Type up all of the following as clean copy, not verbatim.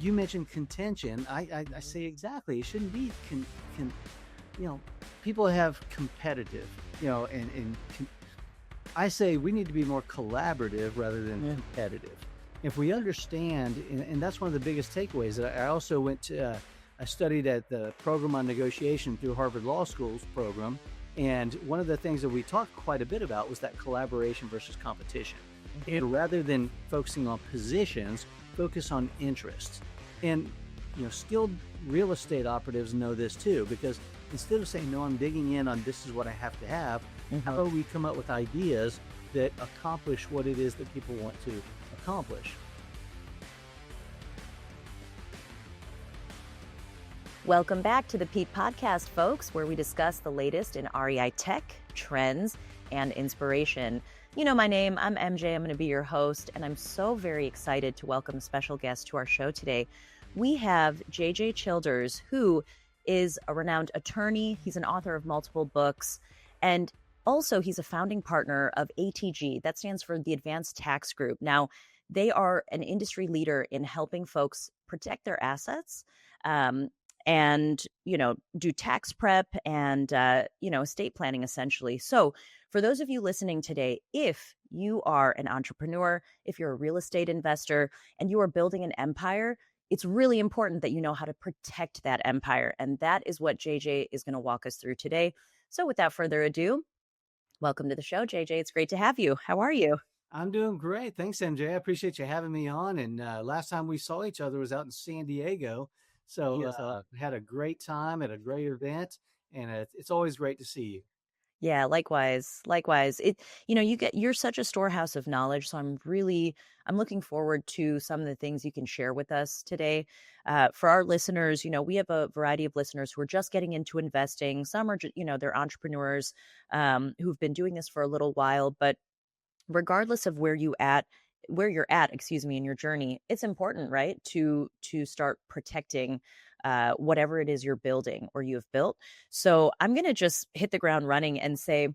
you mentioned contention. I say exactly. It shouldn't be, people have competitive, I say we need to be more collaborative rather than competitive. If we understand, and that's one of the biggest takeaways. I also I studied at the program on negotiation through Harvard Law School's program. And one of the things that we talked quite a bit about was that collaboration versus competition. And rather than focusing on positions, focus on interests. And, skilled real estate operatives know this too, because instead of saying, no, I'm digging in on this is what I have to have, how do we come up with ideas that accomplish what it is that people want to accomplish? Welcome back to the Pete Podcast, folks, where we discuss the latest in REI tech, trends, and inspiration. You know my name, I'm MJ, I'm going to be your host, and I'm so very excited to welcome a special guest to our show today. We have JJ Childers, who is a renowned attorney. He's an author of multiple books, and also he's a founding partner of ATG. That stands for the Advanced Tax Group. Now, they are an industry leader in helping folks protect their assets, and, do tax prep and, estate planning, essentially. So for those of you listening today, if you are an entrepreneur, if you're a real estate investor, and you are building an empire, it's really important that you know how to protect that empire. And that is what JJ is going to walk us through today. So without further ado, welcome to the show, JJ. It's great to have you. How are you? I'm doing great. Thanks, MJ. I appreciate you having me on. And last time we saw each other was out in San Diego. So had a great time at a great event, and it's always great to see you. Yeah, likewise. You're such a storehouse of knowledge. So I'm looking forward to some of the things you can share with us today. For our listeners, we have a variety of listeners who are just getting into investing. Some are, they're entrepreneurs who've been doing this for a little while, but regardless of where you're at, in your journey, it's important, right, to start protecting whatever it is you're building or you have built. So I'm going to just hit the ground running and say,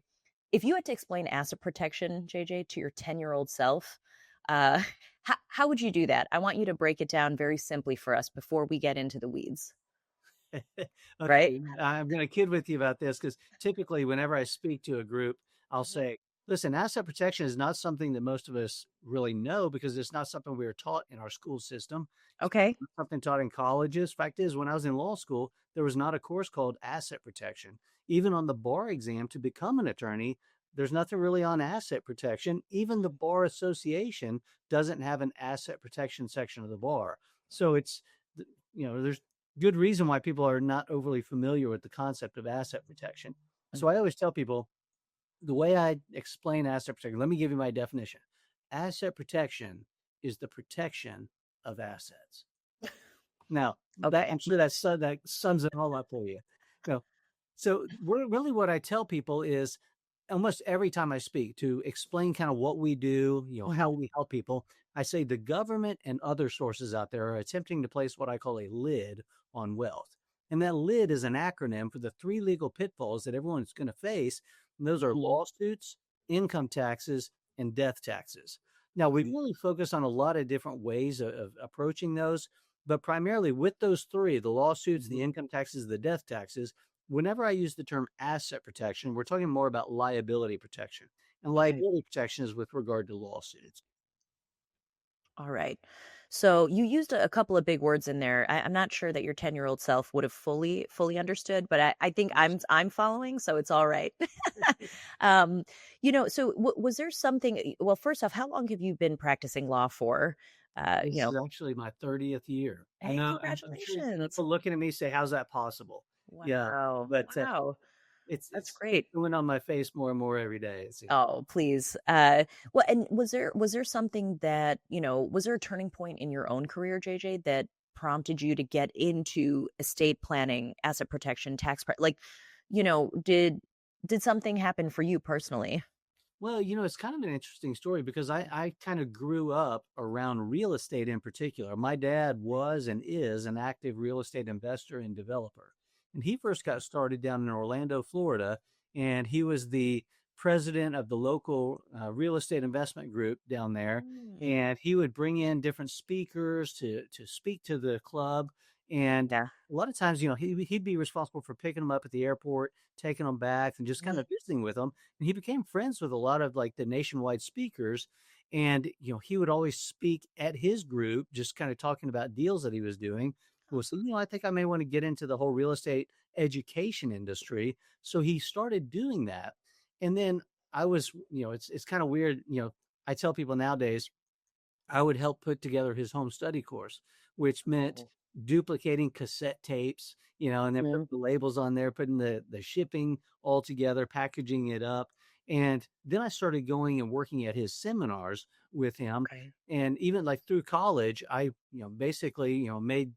if you had to explain asset protection, JJ, to your 10-year-old self, how would you do that? I want you to break it down very simply for us before we get into the weeds. Okay, right? I'm going to kid with you about this because typically whenever I speak to a group, I'll say, listen, asset protection is not something that most of us really know because it's not something we are taught in our school system. Okay. It's something taught in colleges. Fact is, when I was in law school, there was not a course called asset protection. Even on the bar exam to become an attorney, there's nothing really on asset protection. Even the Bar Association doesn't have an asset protection section of the bar. So it's, there's good reason why people are not overly familiar with the concept of asset protection. So I always tell people, the way I explain asset protection, let me give you my definition. Asset protection is the protection of assets. Now, I'm sure that sums it all up for you. So really what I tell people is almost every time I speak to explain kind of what we do, how we help people, I say the government and other sources out there are attempting to place what I call a lid on wealth. And that lid is an acronym for the 3 legal pitfalls that everyone's going to face. And those are lawsuits, income taxes, and death taxes. Now, we really focus on a lot of different ways of approaching those, but primarily with those 3, the lawsuits, the income taxes, the death taxes, whenever I use the term asset protection, we're talking more about liability protection. And liability protection is with regard to lawsuits. All right. So you used a couple of big words in there. I'm not sure that your 10-year-old self would have fully understood, but I think I'm following, so it's all right. So was there something? Well, first off, how long have you been practicing law for? This is actually my 30th year. Hey, congratulations! I'm sure people looking at me say, "How's that possible?" Wow. Yeah, but wow. That's great. Going on my face more and more every day. Oh, please. Well, and was there something that, was there a turning point in your own career, JJ, that prompted you to get into estate planning, asset protection, tax did something happen for you personally? Well, it's kind of an interesting story because I kind of grew up around real estate in particular. My dad was and is an active real estate investor and developer. And he first got started down in Orlando, Florida, and he was the president of the local real estate investment group down there, Mm. and he would bring in different speakers to speak to the club. And Yeah. a lot of times, he'd be responsible for picking them up at the airport, taking them back, and just kind Mhm. of visiting with them. And he became friends with a lot of like the nationwide speakers. And he would always speak at his group, just kind of talking about deals that he was doing. Well, so I think I may want to get into the whole real estate education industry. So he started doing that. And then I was, it's kind of weird. I tell people nowadays I would help put together his home study course, which meant Oh. duplicating cassette tapes, and then putting Mhm. the labels on there, putting the shipping all together, packaging it up. And then I started going and working at his seminars with him. Okay. And even like through college, I, basically, made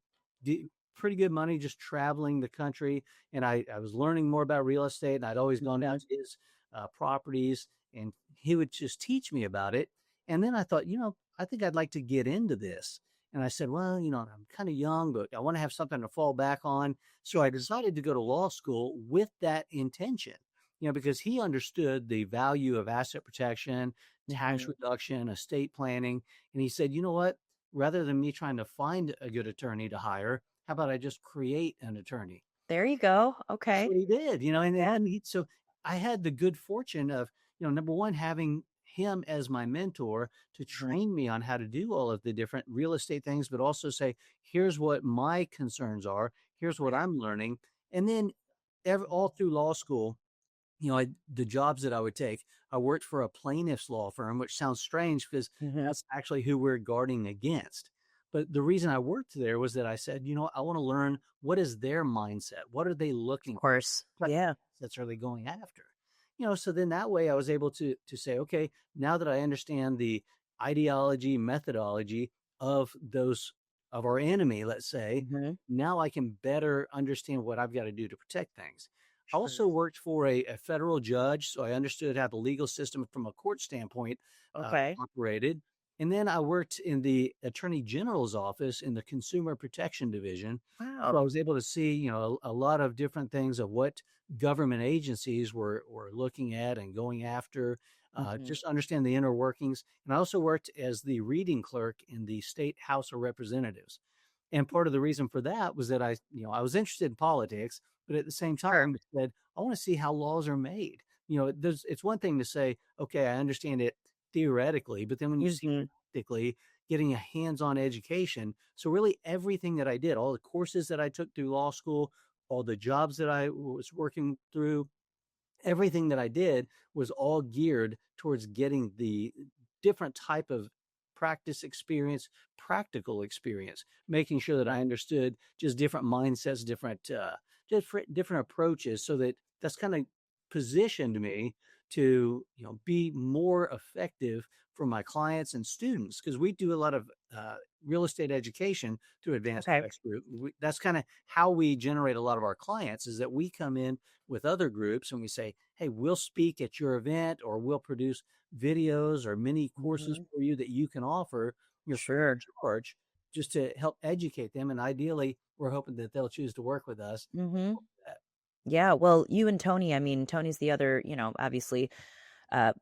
pretty good money just traveling the country. And I was learning more about real estate. And I'd always gone down Mhm. to his properties, and he would just teach me about it. And then I thought, I think I'd like to get into this. And I said, well, I'm kind of young, but I want to have something to fall back on. So I decided to go to law school with that intention, because he understood the value of asset protection, tax Mhm. reduction, estate planning. And he said, you know what? Rather than me trying to find a good attorney to hire, how about I just create an attorney? There you go. That's Okay. what he did, and Yeah. so I had the good fortune of, number one, having him as my mentor to Mhm. train me on how to do all of the different real estate things, but also say, here's what my concerns are, here's what I'm learning. And then all through law school, the jobs that I would take, I worked for a plaintiff's law firm, which sounds strange because Mhm. that's actually who we're guarding against. But the reason I worked there was that I said, I want to learn, what is their mindset? What are they Of looking for? course. What type Yeah. of assets are they going after? So then that way I was able to say, okay, now that I understand the ideology, methodology of those of our enemy, let's say, Mhm. now I can better understand what I've got to do to protect things. I Sure. also worked for a federal judge, so I understood how the legal system from a court standpoint Okay. operated. And then I worked in the attorney general's office in the consumer protection division. So I Wow. was able to see, a lot of different things of what government agencies were looking at and going after, Mhm. just understand the inner workings. And I also worked as the reading clerk in the state House of Representatives. And part of the reason for that was that I was interested in politics, but at the same Sure. time, it said, I want to see how laws are made. It's one thing to say, okay, I understand it theoretically, but then when you see Mhm. practically getting a hands-on education. So really everything that I did, all the courses that I took through law school, all the jobs that I was working through, everything that I did was all geared towards getting the different type of practice experience, practical experience, making sure that I understood just different mindsets, different approaches, so that that's kind of positioned me to be more effective for my clients and students, because we do a lot of real estate education through Advanced Okay. Tax Group. That's kind of how we generate a lot of our clients, is that we come in with other groups and we say, hey, we'll speak at your event, or we'll produce videos or mini courses Mhm. for you that you can offer free Sure. of charge, just to help educate them. And ideally, we're hoping that they'll choose to work with us. Mhm. Yeah, well, you and Tony, I mean, Tony's the other, obviously,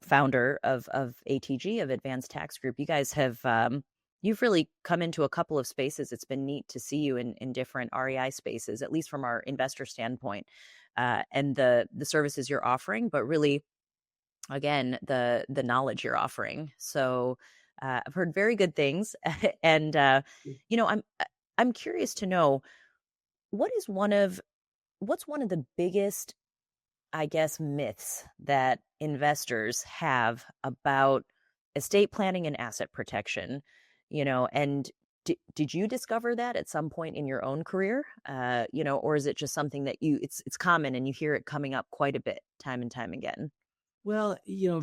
founder of ATG, of Advanced Tax Group. You guys have, you've really come into a couple of spaces. It's been neat to see you in different REI spaces, at least from our investor standpoint, and the services you're offering, but really, again, the knowledge you're offering. So I've heard very good things, and I'm curious to know, what is one of what's one of the biggest, I guess, myths that investors have about estate planning and asset protection, and did you discover that at some point in your own career? Or is it just something that it's common and you hear it coming up quite a bit time and time again? Well,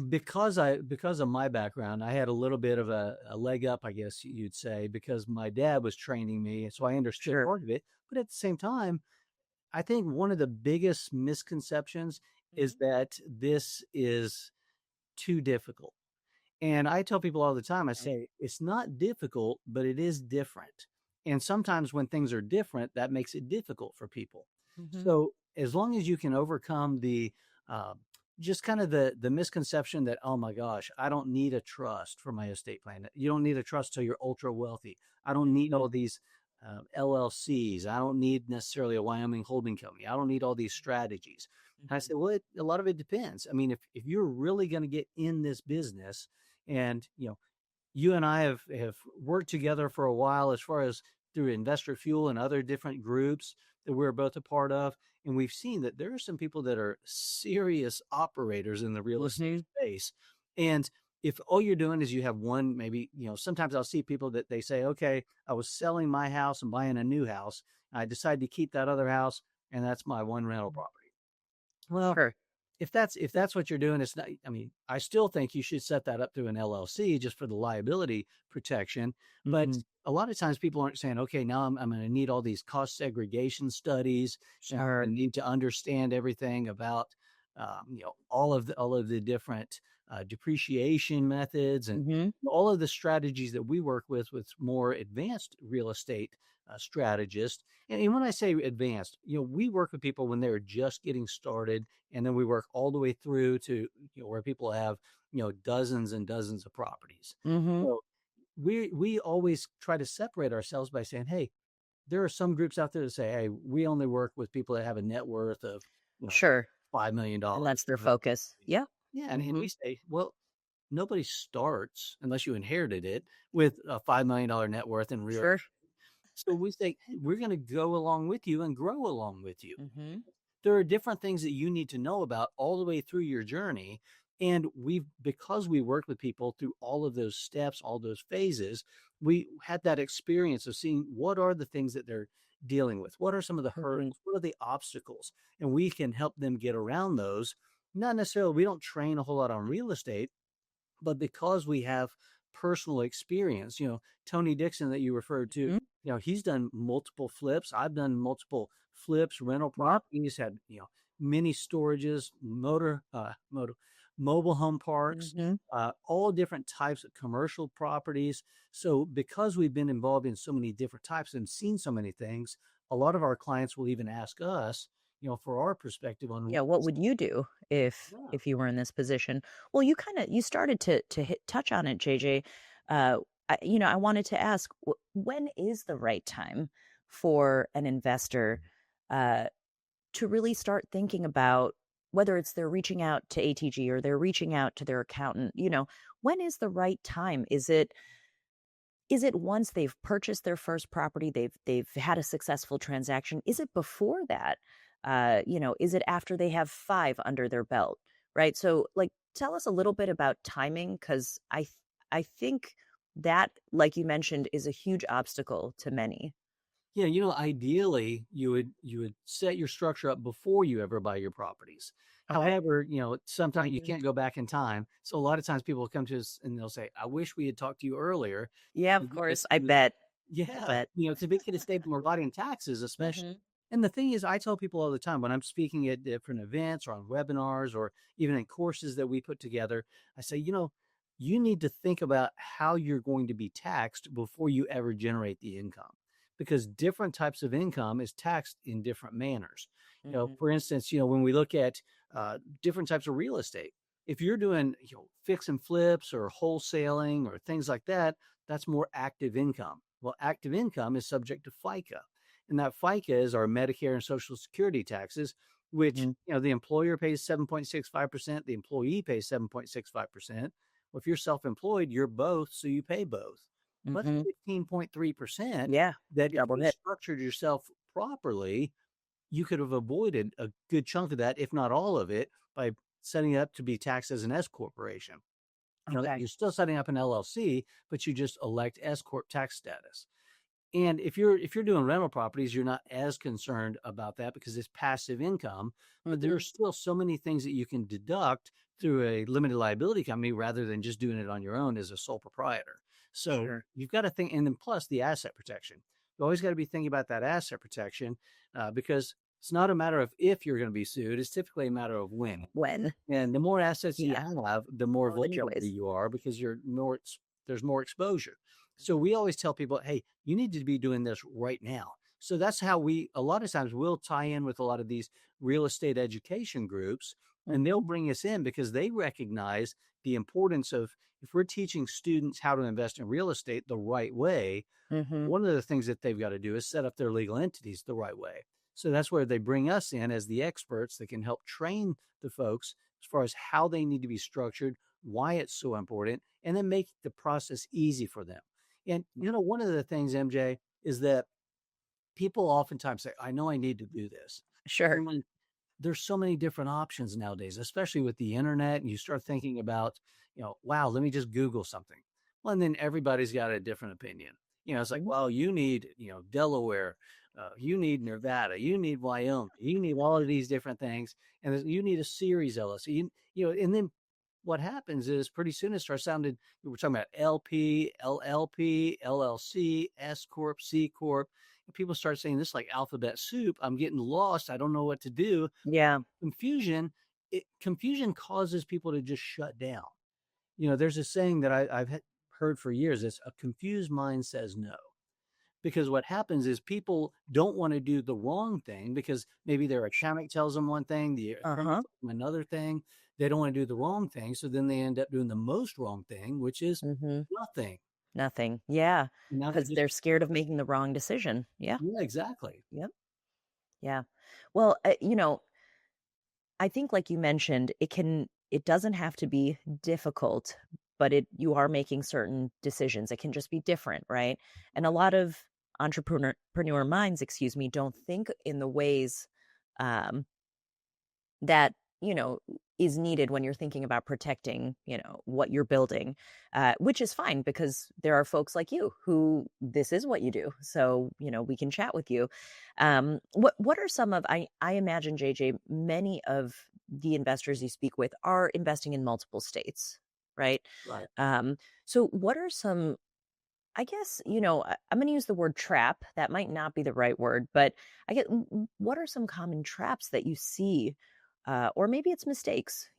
because of my background, I had a little bit of a leg up, I guess you'd say, because my dad was training me, so I understood Sure. part of it. But at the same time, I think one of the biggest misconceptions is Mhm. that this is too difficult. And I tell people all the time, I Okay. say, it's not difficult, but it is different. And sometimes when things are different, that makes it difficult for people. Mhm. So as long as you can overcome the uh, just kind of the misconception that, oh my gosh, I don't need a trust for my estate plan. You don't need a trust till you're ultra wealthy. I don't need Mhm. all these LLCs. I don't need necessarily a Wyoming holding company. I don't need all these strategies. And I Mhm. said, well, a lot of it depends. I mean, if you're really going to get in this business, and you and I have worked together for a while as far as through Investor Fuel and other different groups that we're both a part of. And we've seen that there are some people that are serious operators in the real estate Mhm. space. And if all you're doing is you have one, maybe, sometimes I'll see people that they say, okay, I was selling my house and buying a new house. I decided to keep that other house, and that's my one rental property. Well, Sure. if that's what you're doing, it's not. I mean, I still think you should set that up through an LLC just for the liability protection. But Mhm. a lot of times people aren't saying, okay, now I'm going to need all these cost segregation studies, and I'm Sure. going to need to understand everything about, all of the different depreciation methods and Mhm. all of the strategies that we work with more advanced real estate strategists. And when I say advanced, we work with people when they're just getting started, and then we work all the way through to where people have dozens and dozens of properties. Mhm. So we always try to separate ourselves by saying, hey, there are some groups out there that say, hey, we only work with people that have a net worth of Sure. And $5 million. that's their focus. Yeah. Yeah, and we Mhm. say, well, nobody starts unless you inherited it with a $5 million net worth in real. Sure. So we say, hey, we're going to go along with you and grow along with you. Mhm. There are different things that you need to know about all the way through your journey. And because we worked with people through all of those steps, all those phases, we had that experience of seeing what are the things that they're dealing with. What are some of the Mhm. hurdles? What are the obstacles? And we can help them get around those. Not necessarily, we don't train a whole lot on real estate, but because we have personal experience, Tony Dixon that you referred to, Mhm. he's done multiple flips. I've done multiple flips, rental Yep. properties, had, mini storages, mobile home parks, Mhm. all different types of commercial properties. So because we've been involved in so many different types and seen so many things, a lot of our clients will even ask us, for our perspective on Yeah, what would you do yeah. if you were in this position? Well, you started to touch on it, JJ. Uh, I wanted to ask, when is the right time for an investor uh, to really start thinking about whether it's they're reaching out to ATG or they're reaching out to their accountant? When is the right time? Is it once they've purchased their first property, they've had a successful transaction? Is it before that? Is it after they have 5 under their belt, right? So, like, tell us a little bit about timing, because I think that, like you mentioned, is a huge obstacle to many. Yeah, ideally you would set your structure up before you ever buy your properties. Okay. However, sometimes you Mhm. can't go back in time. So a lot of times people will come to us and they'll say, "I wish we had talked to you earlier Yeah, to of get us course. I through." bet. I Yeah, bet. to make it a stable more body and taxes, especially. Mhm. And the thing is, I tell people all the time when I'm speaking at different events or on webinars or even in courses that we put together, I say, you need to think about how you're going to be taxed before you ever generate the income, because different types of income is taxed in different manners. Mhm. For instance, when we look at different types of real estate, if you're doing, fix and flips or wholesaling or things like that, that's more active income. Well, active income is subject to FICA, and that FICA is our Medicare and Social Security taxes, which, Mhm. the employer pays 7.65%, the employee pays 7.65%. Well, if you're self-employed, you're both, so you pay both. Well, that's Mhm. 15.3% Yeah. that if Double you hit. structured yourself properly, you could have avoided a good chunk of that, if not all of it, by setting it up to be taxed as an S corporation. Okay. You're still setting up an LLC, but you just elect S corp tax status. And if you're doing rental properties, you're not as concerned about that because it's passive income. But there are Mhm. still so many things that you can deduct through a limited liability company rather than just doing it on your own as a sole proprietor. So Sure. you've got to think, and then plus the asset protection. You always got to be thinking about that asset protection, because it's not a matter of if you're going to be sued; it's typically a matter of when. When? And the more assets you Yeah. have, the more All the vulnerable joys. you are because there's more exposure. So we always tell people, hey, you need to be doing this right now. So that's how a lot of times we'll tie in with a lot of these real estate education groups And they'll bring us in because they recognize the importance of, if we're teaching students how to invest in real estate the right way, Mm-hmm. one of the things that they've got to do is set up their legal entities the right way. So that's where they bring us in as the experts that can help train the folks as far as how they need to be structured, why it's so important, and then make the process easy for them. And, one of the things, MJ, is that people oftentimes say, I know I need to do this. Sure. And when there's so many different options nowadays, especially with the internet, and you start thinking about, wow, let me just Google something. Well, and then everybody's got a different opinion. It's like, Mhm. well, you need, Delaware, you need Nevada, you need Wyoming, you need all of these different things, and you need a series LLC. And then what happens is pretty soon it starts sounding, we're talking about LP, LLP, LLC, S Corp, C Corp. And people start saying this like alphabet soup. I'm getting lost. I don't know what to do. Yeah. Confusion causes people to just shut down. There's a saying that I've heard for years. It's a confused mind says no. Because what happens is people don't want to do the wrong thing because maybe their accountant tells them one thing, the attorney Uh-huh. tells them another thing. They don't want to do the wrong thing. So then they end up doing the most wrong thing, which is Mm-hmm. nothing. Nothing. Yeah. And now they're Because just, they're scared of making the wrong decision. Yeah. yeah, exactly. Yep. Yeah. Well, I think like you mentioned, it doesn't have to be difficult, but you are making certain decisions. It can just be different, right? And a lot of entrepreneur minds, excuse me, don't think in the ways um that, is needed when you're thinking about protecting, what you're building, which is fine because there are folks like you who this is what you do. So, we can chat with you. What are some of, I imagine, JJ, many of the investors you speak with are investing in multiple states, right? Right. So what are some, I guess, I'm going to use the word trap. That might not be the right word, but what are some common traps that you see, or maybe it's mistakes,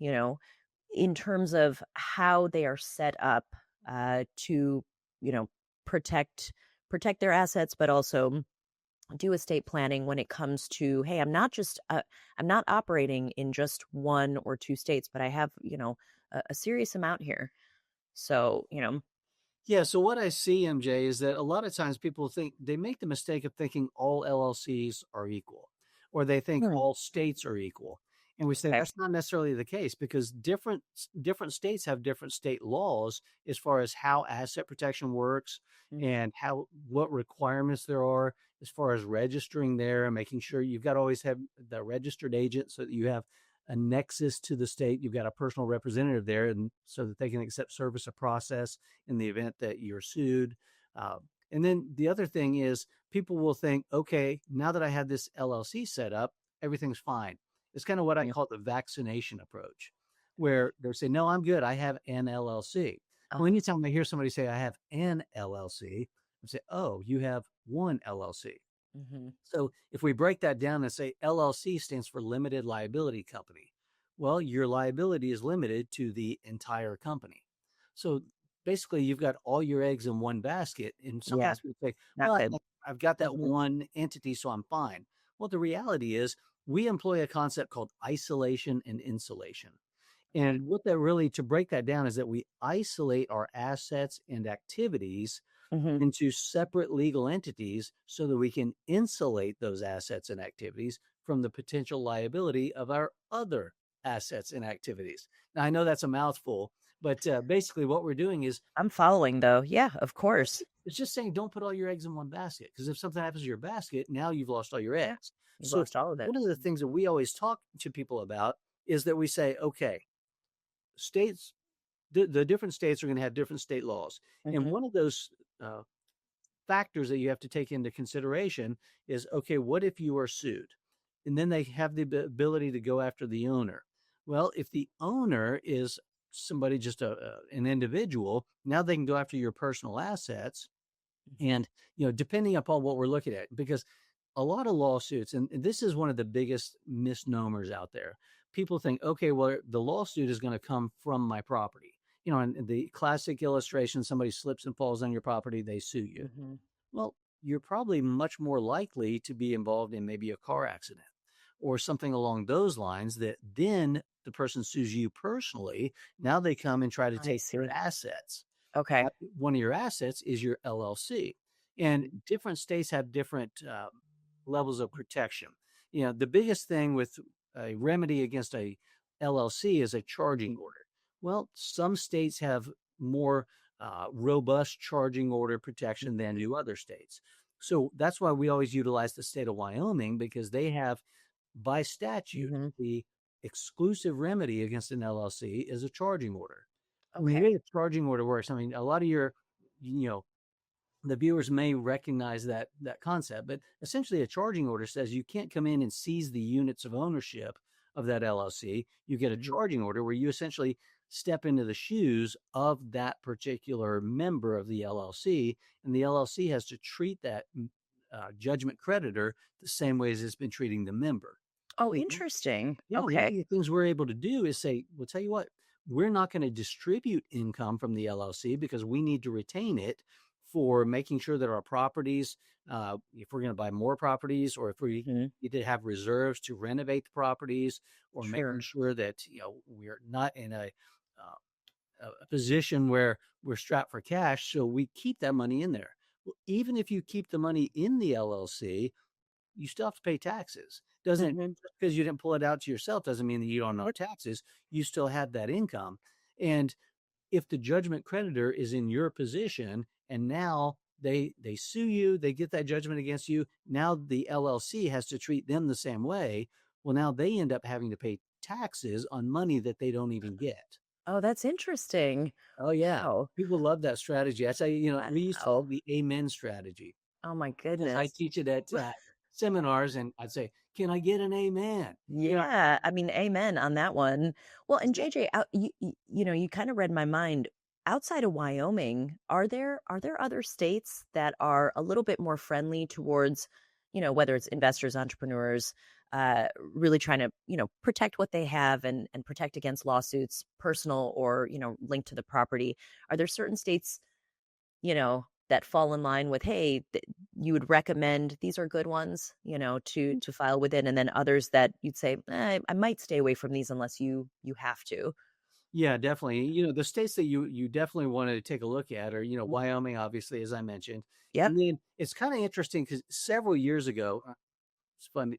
in terms of how they are set up to, you know, protect their assets, but also do estate planning when it comes to, hey, I'm not operating in just one or two states, but I have, a serious amount here. So, Yeah. So what I see, MJ, is that a lot of times people they make the mistake of thinking all LLCs are equal, or they think hmm, all states are equal. And we say okay. that's not necessarily the case because different states have different state laws as far as how asset protection works and what requirements there are as far as registering there and making sure you've got to always have the registered agent so that you have a nexus to the state. You've got a personal representative there, and so that they can accept service of process in the event that you're sued. Uh, and then the other thing is people will think, okay, now that I have this LLC set up, everything's fine. It's kind of what I Mm. call the vaccination approach, where they're saying, no, I'm good. I have an LLC. Well, Oh, anytime I hear somebody say, I have an LLC, I say, oh, you have one LLC. hmm, So if we break that down and say LLC stands for limited liability company, well, your liability is limited to the entire company. So basically, you've got all your eggs in one basket. And yeah, sometimes people say, not well, good. I've got that Hmm. one entity, so I'm fine. Well, the reality is we employ a concept called isolation and insulation. And what that really, to break that down, is that we isolate our assets and activities Hmm. into separate legal entities so that we can insulate those assets and activities from the potential liability of our other assets and activities. Now, I know that's a mouthful, but basically what we're doing is I'm following though. Yeah, of course. it's just saying don't put all your eggs in one basket because if something happens to your basket, now you've lost all your Yeah, eggs. you've So, lost all of it. one of the things that we always talk to people about is that we say, okay, states, the different states are going to have different state laws. And Hmm. one of those uh, factors that you have to take into consideration is, okay, what if you are sued? And then they have the ability to go after the owner. Well, if the owner is somebody, just an individual, now they can go after your personal assets. And, depending upon what we're looking at, because a lot of lawsuits, and this is one of the biggest misnomers out there. People think, okay, well, the lawsuit is going to come from my property. And the classic illustration, somebody slips and falls on your property, they sue you. Hmm. Well, you're probably much more likely to be involved in maybe a car accident or something along those lines that then the person sues you personally, now they come and try to I take your see. assets. Okay. One of your assets is your LLC. And different states have different levels of protection. The biggest thing with a remedy against a LLC is a charging order. Well, some states have more robust charging order protection than do other states. So that's why we always utilize the state of Wyoming, because they have, by statute, Hmm. the exclusive remedy against an LLC is a charging order. And the Okay. way a charging order works, I mean, a lot of you know, the viewers may recognize that concept, but essentially a charging order says you can't come in and seize the units of ownership of that LLC. You get a charging order where you essentially step into the shoes of that particular member of the LLC, and the LLC has to treat that judgment creditor the same way as it's been treating the member. Oh, interesting. Yeah, one of Okay. the things we're able to do is say, "Well, tell you what, we're not going to distribute income from the LLC because we need to retain it for making sure that our properties, if we're going to buy more properties, or if we Hmm. need to have reserves to renovate the properties, or making Sure. sure that we're not in a position where we're strapped for cash, so we keep that money in there." Well, even if you keep the money in the LLC, you still have to pay taxes. Doesn't Hmm. Just because you didn't pull it out to yourself doesn't mean that you don't know taxes. You still have that income. And if the judgment creditor is in your position and now they sue you, they get that judgment against you, now the LLC has to treat them the same way. Well, now they end up having to pay taxes on money that they don't even get. Oh, that's interesting. Oh yeah. Wow. People love that strategy. I say, we used to call Wow. it the amen strategy. Oh my Because I goodness. teach it at seminars, and I'd say, "Can I get an amen?" You know, Yeah, I mean, amen on that one. Well, and exactly. JJ, you kind of read my mind. Outside of Wyoming, are there other states that are a little bit more friendly towards, whether it's investors, entrepreneurs, really trying to, protect what they have and protect against lawsuits, personal or linked to the property? Are there certain states that fall in line with, hey, you would recommend these are good ones, to file within, and then others that you'd say, I might stay away from these unless you have to. Yeah, definitely. The states that you definitely wanted to take a look at are, Mm. Wyoming, obviously, as I mentioned. Yep. And then it's kind of interesting because several years ago, it's funny,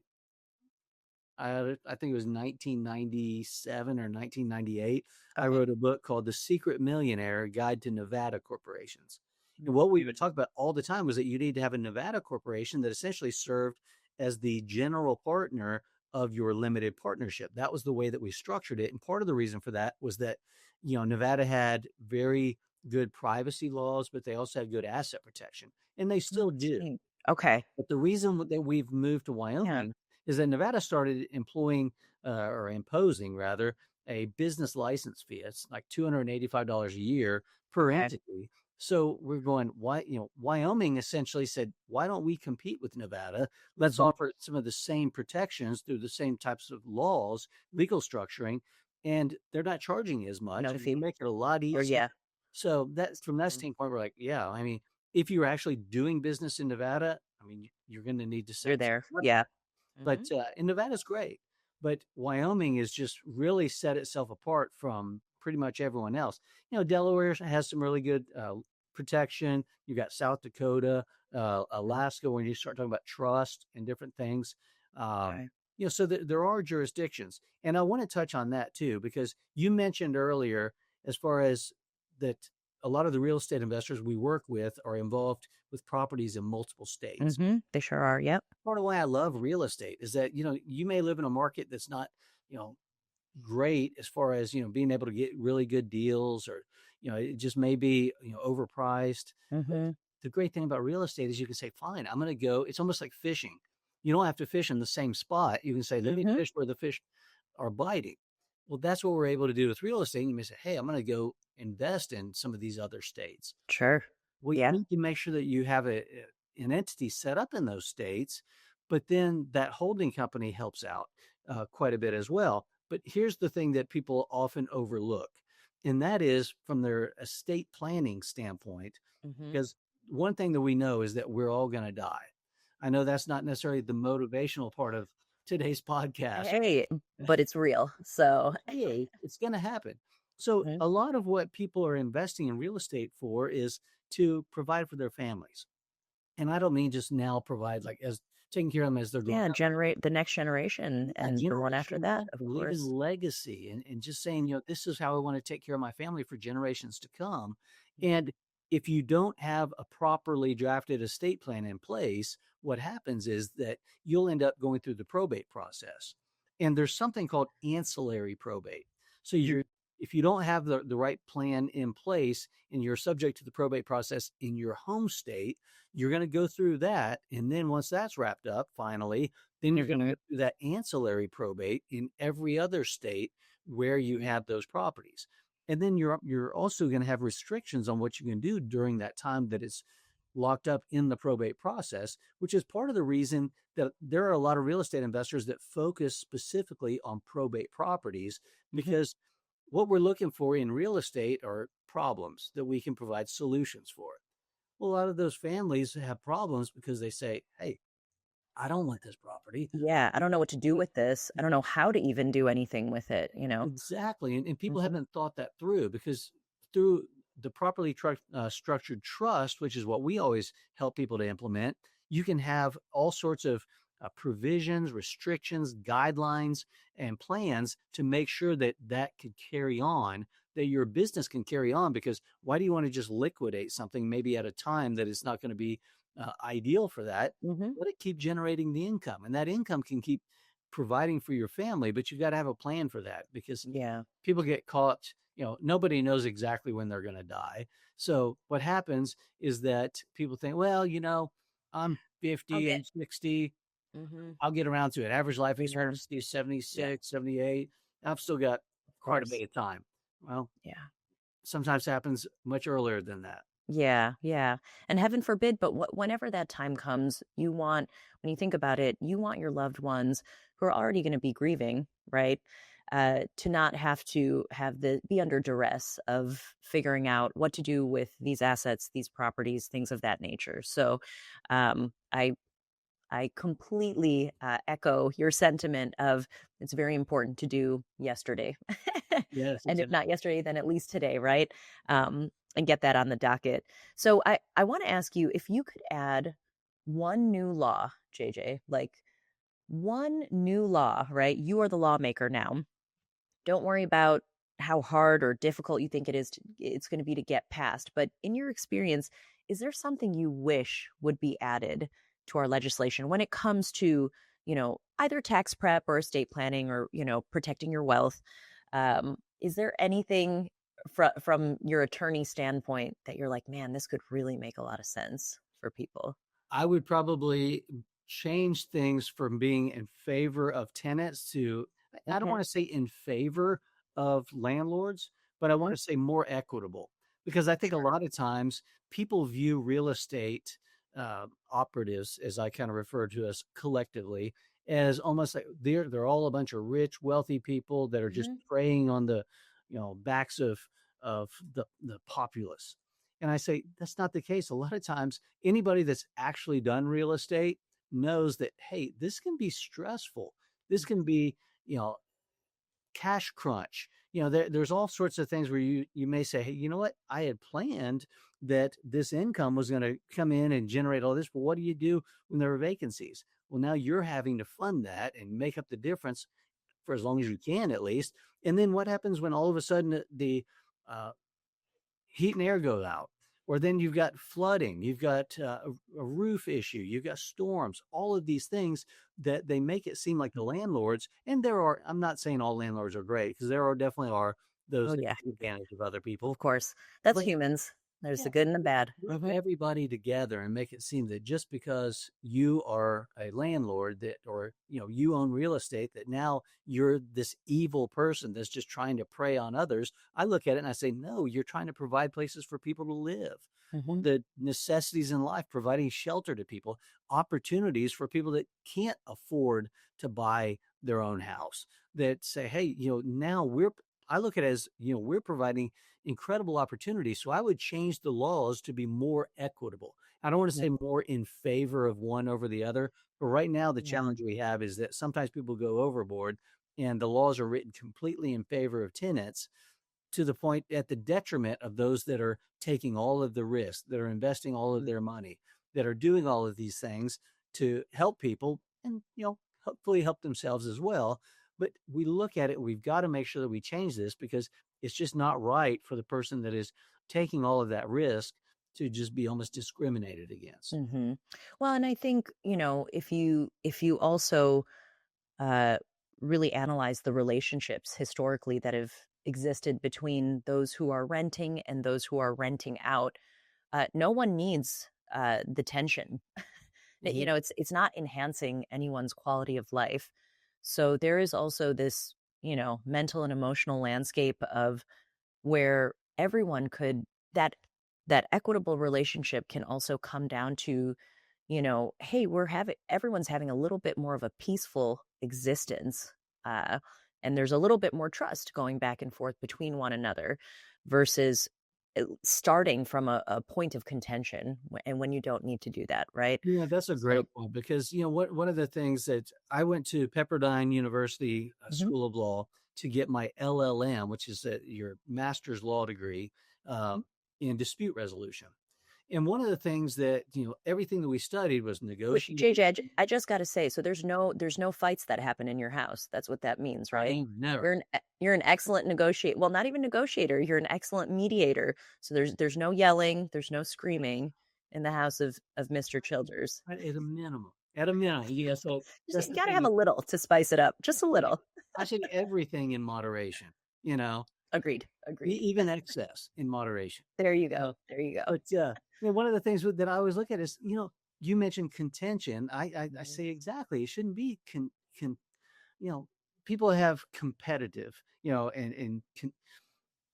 I think it was 1997 or 1998, I Okay. wrote a book called The Secret Millionaire Guide to Nevada Corporations. And Mm. what we would talk about all the time was that you need to have a Nevada corporation that essentially served as the general partner of your limited partnership. That was the way that we structured it. And part of the reason for that was that, Nevada had very good privacy laws, but they also had good asset protection, and they still do. Interesting. Okay. But the reason that we've moved to Yeah. Wyoming is that Nevada started employing or imposing rather a business license fee. It's like $285 a year per Okay. entity. So we're going, why, Wyoming essentially said, why don't we compete with Nevada? Let's Mhm. offer some of the same protections through the same types of laws, legal structuring, and they're not charging as much No and they fee. make it a lot Or easier. yeah. So that's from that Mm. standpoint, we're like, yeah, I mean, if you're actually doing business in Nevada, I mean, you're going to need to set You're there. something up Yeah. there. But Hmm. and Nevada's great, but Wyoming is just really set itself apart from pretty much everyone else. Delaware has some really good protection. You got South Dakota, Alaska, when you start talking about trust and different things. Um, Okay. so there are jurisdictions, and I want to touch on that too because you mentioned earlier, as far as that, a lot of the real estate investors we work with are involved with properties in multiple states. They sure are. Yep. Part of why I love real estate is that, you may live in a market that's not, you know, great as far as, being able to get really good deals, or, it just may be, overpriced. But Hmm. the great thing about real estate is you can say, fine, I'm going to go. It's almost like fishing. You don't have to fish in the same spot. You can say, let me Hmm. fish where the fish are biting. Well, that's what we're able to do with real estate. You may say, hey, I'm going to go invest in some of these other states. Sure. Well, you Yeah. need to make sure that you have an entity set up in those states, but then that holding company helps out quite a bit as well. But here's the thing that people often overlook, and that is from their estate planning standpoint, Hmm. because one thing that we know is that we're all going to die. I know that's not necessarily the motivational part of today's podcast. Hey, but it's real. So, Hey, it's going to happen. So mhm. a lot of what people are investing in real estate for is to provide for their families. And I don't mean just now provide like as taking care of them as they're growing Yeah, up. generate the next generation Yeah, and the one after generational that, wealth, of leaving course. legacy and just saying, this is how I want to take care of my family for generations to come. Mhm. And if you don't have a properly drafted estate plan in place, what happens is that you'll end up going through the probate process. And there's something called ancillary probate. So Mm, if you don't have the right plan in place and you're subject to the probate process in your home state, you're going to go through that. And then once that's wrapped up, finally, then you're going to go through that ancillary probate in every other state where you have those properties. And then you're also going to have restrictions on what you can do during that time that it's locked up in the probate process, which is part of the reason that there are a lot of real estate investors that focus specifically on probate properties, mhm. because what we're looking for in real estate are problems that we can provide solutions for. Well, a lot of those families have problems because they say, hey, I don't want this property. Yeah, I don't know what to do But with this. I don't know how to even do anything with it, you know? exactly. And people Mhm, haven't thought that through, because through the properly structured trust, which is what we always help people to implement, you can have all sorts of provisions, restrictions, guidelines, and plans to make sure that that could carry on, that your business can carry on. Because why do you want to just liquidate something maybe at a time that is not going to be ideal for that? mhm. Let it keep generating the income, and that income can keep providing for your family, but you got to have a plan for that, because Yeah. people get caught, nobody knows exactly when they're going to die. So what happens is that people think, well, I'm I'll 50 get and 60. Mhm. I'll get around to it. Average life Sure. expectancy is Yeah, 76, 78. I've still got of quite a course. bit of time. Well, Yeah. sometimes happens much earlier than that. Yeah, yeah. And heaven forbid, but whenever that time comes, when you think about it, you want your loved ones who are already going to be grieving, right? To not have to be under duress of figuring out what to do with these assets, these properties, things of that nature. So, um, I I completely echo your sentiment of it's very important to do yesterday. Yes, And if exactly. not yesterday, then at least today, right? And get that on the docket. So I want to ask you if you could add one new law, JJ, like one new law, right? You are the lawmaker now. Don't worry about how hard or difficult you think it's going to be to get past. But in your experience, is there something you wish would be added to our legislation when it comes to, either tax prep or estate planning or, protecting your wealth? Is there anything from your attorney standpoint that you're like, man, this could really make a lot of sense for people? I would probably change things from being in favor of tenants to, I don't Hmm. want to say in favor of landlords, but I want Hmm. to say more equitable. Because I think a Sure. lot of times people view real estate operatives, as I kind of refer to us collectively, as almost like they're all a bunch of rich, wealthy people that are just Hmm. preying on the backs of the populace. And I say that's not the case. A lot of times, anybody that's actually done real estate knows that, hey, this can be stressful. This can be, you know, cash crunch. There's all sorts of things where you may say, hey, you know what? I had planned that this income was going to come in and generate all this, but what do you do when there are vacancies? Well, now you're having to fund that and make up the difference for as long as you can, at least. And then what happens when all of a sudden the uh, heat and air go out? Or then you've got flooding, you've got a roof issue, you've got storms, all of these things that they make it seem like the landlords, and I'm not saying all landlords are great, because definitely are those Oh, that yeah. take advantage of other people. Of course. That's But humans. There's yeah, the good and the bad. group everybody together and make it seem that just because you are a landlord that, or you own real estate, that now you're this evil person that's just trying to prey on others. I look at it and I say, no, you're trying to provide places for people to live, Hmm. the necessities in life, providing shelter to people, opportunities for people that can't afford to buy their own house, that say, hey, now I look at it as, we're providing incredible opportunities. So I would change the laws to be more equitable. I don't want to Yeah. say more in favor of one over the other, but right now the Yeah. challenge we have is that sometimes people go overboard and the laws are written completely in favor of tenants to the point at the detriment of those that are taking all of the risk, that are investing all of Mm. their money, that are doing all of these things to help people and, hopefully help themselves as well. But we look at it, we've got to make sure that we change this because it's just not right for the person that is taking all of that risk to just be almost discriminated against. Hmm. Well, and I think, if you also uh, really analyze the relationships historically that have existed between those who are renting and those who are renting out, no one needs the tension. Yeah. It's not enhancing anyone's quality of life. So there is also this, mental and emotional landscape of where everyone could that that equitable relationship can also come down to, hey, everyone's having a little bit more of a peaceful existence, uh, and there's a little bit more trust going back and forth between one another versus starting from a point of contention, and when you don't need to do that, right? Yeah, that's a So, great point because what one of the things that I went to Pepperdine University mhm, School of Law to get my LLM, which is your master's law degree mhm. in dispute resolution. And one of the things that everything that we studied was Wait, negotiation. JJ, I just got to say, so there's no fights that happen in your house. That's what that means, I right? ain't never. You're an excellent negotiator. Well, not even negotiator. You're an excellent mediator. So there's no yelling, there's no screaming in the house of Mr. Childers. At a minimum. At a minimum. Yeah. So that's You the got to have thing. a little to spice it up, just a Yeah. little. I said everything in moderation, you know, Agreed. Agreed. even excess in moderation. There you go. Uh, There you go. but one of the things that I always look at is, you mentioned contention. I Mhm. say exactly. It shouldn't be you know, people have competitive,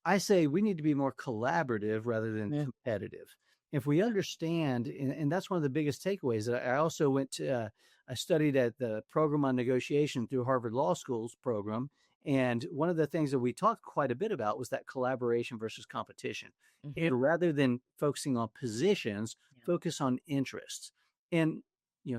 I say we need to be more collaborative rather than Yeah. competitive. If we understand, and that's one of the biggest takeaways. I also went to, I studied at the program on negotiation through Harvard Law School's program. And one of the things that we talked quite a bit about was that collaboration versus competition. Mhm. And rather than focusing on positions, Yeah. focus on interests. And,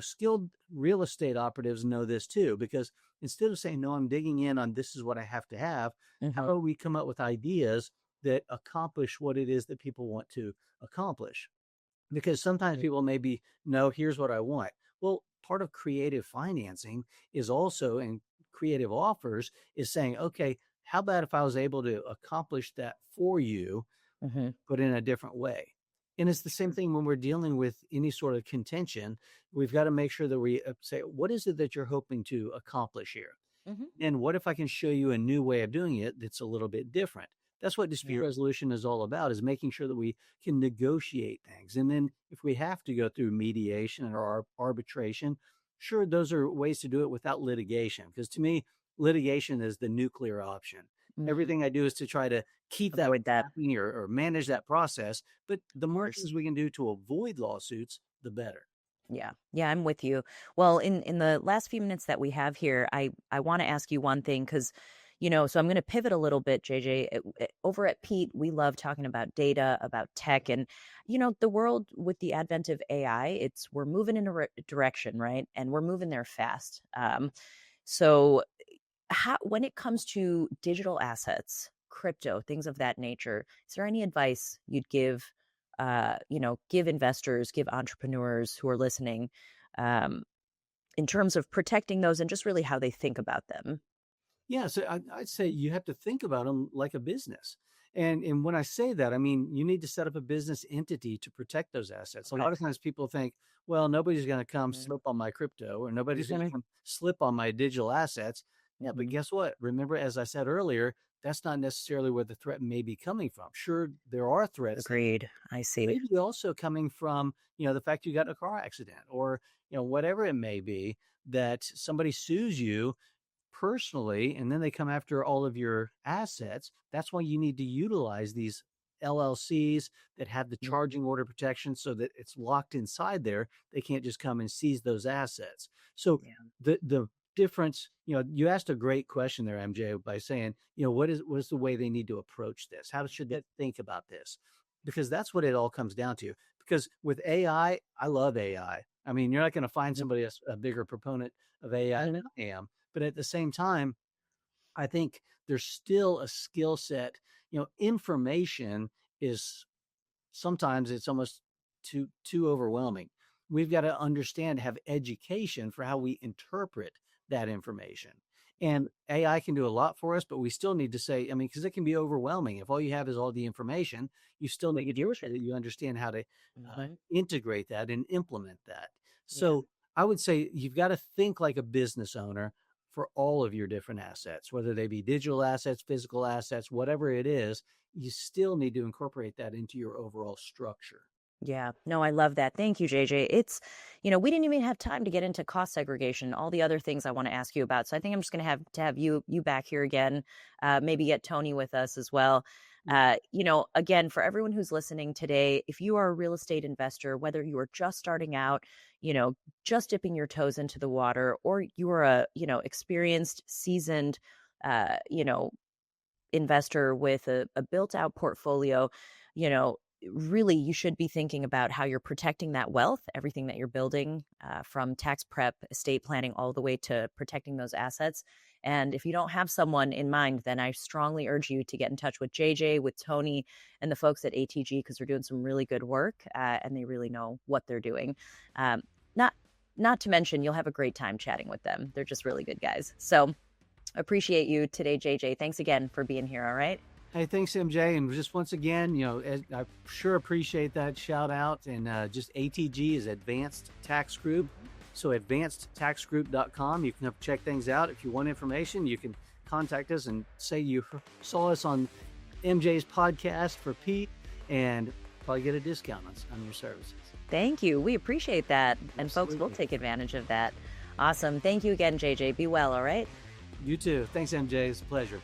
skilled real estate operatives know this too, because instead of saying, no, I'm digging in on this is what I have to have, how Mhm. do we come up with ideas that accomplish what it is that people want to accomplish? Because sometimes people maybe know, here's what I want. Well, part of creative financing is also, and creative offers is saying, okay, how about if I was able to accomplish that for you, Mhm. but in a different way? And it's the same Sure. thing when we're dealing with any sort of contention. We've got to make sure that we say, what is it that you're hoping to accomplish here? Mhm. And what if I can show you a new way of doing it that's a little bit different? That's what dispute Yeah. resolution is all about, is making sure that we can negotiate things. And then if we have to go through mediation or arbitration, sure, those are ways to do it without litigation. Because to me, litigation is the nuclear option. Mhm. Everything I do is to try to keep that Avoid that. happening or manage that process. But the Of more course. things we can do to avoid lawsuits, the better. Yeah. Yeah, I'm with you. Well, in the last few minutes that we have here, I want to ask you one thing cuz so I'm going to pivot a little bit, JJ. Over at Pete, we love talking about data, about tech, and the world with the advent of AI, we're moving in a direction, right? And we're moving there fast. So when it comes to digital assets, crypto, things of that nature, is there any advice you'd give investors, give entrepreneurs who are listening, um, in terms of protecting those and just really how they think about them? Yeah, so I'd say you have to think about them like a business. And when I say that, I mean you need to set up a business entity to protect those assets. A Okay. lot of times people think, well, nobody's going to come Mhm. slip on my crypto or nobody's Who's going to gonna? come slip on my digital assets. Yeah, but Mhm. guess what? Remember, as I said earlier, that's not necessarily where the threat may be coming from. Sure, there are threats that Agreed. I see. maybe also coming from, the fact you got in a car accident or, whatever it may be, that somebody sues you personally, and then they come after all of your assets. That's why you need to utilize these LLCs that have the Mhm. charging order protection so that it's locked inside there. They can't just come and seize those assets. So Yeah. the difference, you asked a great question there, MJ, by saying, what is the way they need to approach this? How should they think about this? Because that's what it all comes down to. because with AI, I love AI. I mean, you're not going to find somebody that's a bigger proponent of AI than I am. But at the same time, I think there's still a skill set. Information is sometimes it's almost too overwhelming. We've got to understand, have education for how we interpret that information. And AI can do a lot for us, but we still need to say, I mean, because it can be overwhelming. If all you have is all the information, you still need to make sure that you understand how to integrate that and implement that. So I would say you've got to think like a business owner for all of your different assets, whether they be digital assets, physical assets, whatever it is. You still need to incorporate that into your overall structure. Yeah, no, I love that. Thank you, JJ. It's, we didn't even have time to get into cost segregation, all the other things I want to ask you about. So I think I'm just going to have you back here again, maybe get Tony with us as well. Again, for everyone who's listening today, if you are a real estate investor, whether you are just starting out, just dipping your toes into the water, or you are a, experienced, seasoned, investor with a built out portfolio, really you should be thinking about how you're protecting that wealth, everything that you're building, from tax prep, estate planning, all the way to protecting those assets. And if you don't have someone in mind, then I strongly urge you to get in touch with JJ, with Tony, and the folks at ATG, because they're doing some really good work, and they really know what they're doing. Not to mention, you'll have a great time chatting with them. They're just really good guys. So appreciate you today, JJ. Thanks again for being here. All right. Hey, thanks, MJ. And just once again, I sure appreciate that shout out. And just ATG is Advanced Tax Group. So advancedtaxgroup.com. You can check things out. If you want information, you can contact us and say you saw us on MJ's podcast for Pete, and probably get a discount on your services. Thank you. We appreciate that. Absolutely. And folks will take advantage of that. Awesome. Thank you again, JJ. Be well. All right. You too. Thanks, MJ. It's a pleasure.